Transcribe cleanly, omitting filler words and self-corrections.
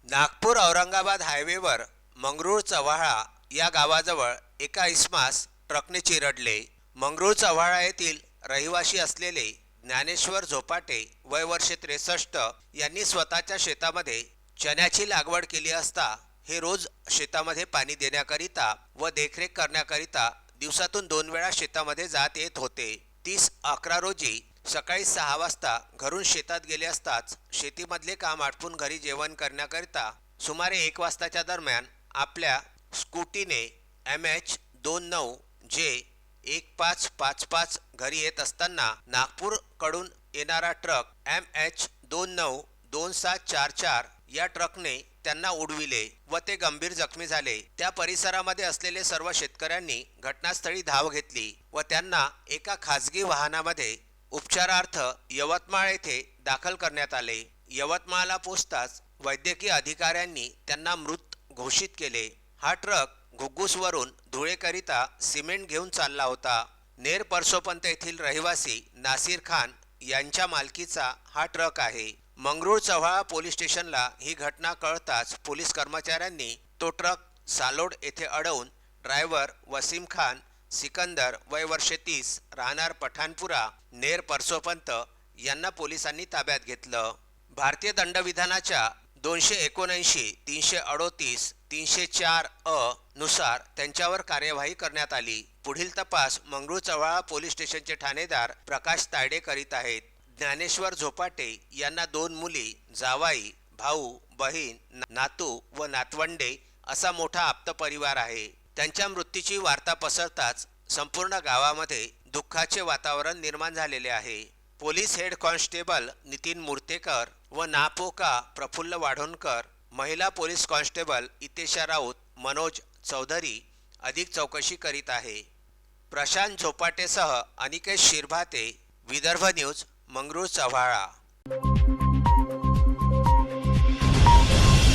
नागपूर औरंगाबाद हायवेवर मंगरूळ चव्हाळा या गावाजवळ एका इसमास ट्रकने चिरडले. मंगरूळ चव्हाळा येथील रहिवासी असलेले ज्ञानेश्वर झोपाटे वय वर्षे 63 यांनी स्वतःच्या शेतामध्ये चण्याची लागवड केली असता हे रोज शेतामध्ये पाणी देण्याकरिता व देखरेख करण्याकरिता दिवसातून 2 वेळा शेतामध्ये जात येत होते. 30/11 रोजी सकाळी 6 वाजता घरून शेतात गेले असताच शेतीमधले काम आटपून घरी जेवण करण्याकरिता सुमारे 1 वाजताच्या दरम्यान आपल्या स्कूटीने MH29 जे 1555 घरी येत असताना नागपूर कडून येणारा ट्रक MH292744 या ट्रकने त्यांना उडविले व ते गंभीर जखमी झाले. त्या परिसरामध्ये असलेले सर्व शेतकऱ्यांनी घटनास्थळी धाव घेतली व त्यांना एका खासगी वाहनामध्ये उपचारार्थ यवतमाळ येथे दाखल करण्यात आले. यवतमाळला पोहोचताच वैद्यकीय अधिकाऱ्यांनी त्यांना मृत घोषित केले. हा ट्रक घुग्गुसवरून धुळेकरिता सिमेंट घेऊन चालला होता. नेर परसोपंत येथील रहिवासी नासिर खान यांच्या मालकीचा हा ट्रक आहे. मंगरूळ चव्हाळा पोलीस स्टेशनला ही घटना कळताच पोलीस कर्मचाऱ्यांनी तो ट्रक सालोड येथे अडवून ड्रायव्हर वसीम खान सिकंदर वय वर्षे 30 राहणार पठाणपुरा नेर परसोपंत यांना पोलिसांनी ताब्यात घेतलं. भारतीय दंडविधानाच्या 279, 338, 304 नुसार त्यांच्यावर कार्यवाही करण्यात आली. पुढील तपास मंगरूळ चव्हाळा पोलीस स्टेशनचे ठाणेदार प्रकाश तायडे करीत आहेत. ज्ञानेश्वर झोपाटे यांना 2 मुली, जावाई, भाऊ, बहीण, नातू व नातवंडे असा मोठा आप्त परिवार आहे. त्यांच्या मृत्यूची वार्ता पसरताच संपूर्ण गावामध्ये दुःखाचे वातावरण निर्माण झालेले आहे. पोलीस हेड कॉन्स्टेबल नितीन मुर्तेकर व नापोका प्रफुल्ल वाढोणकर, महिला पोलीस कॉन्स्टेबल इतेशा राऊत, मनोज चौधरी अधिक चौकशी करीत आहे. प्रशांत झोपाटेसह अनिकेश शिरभाते, विदर्भ न्यूज, मंगरूळ चव्हाळा.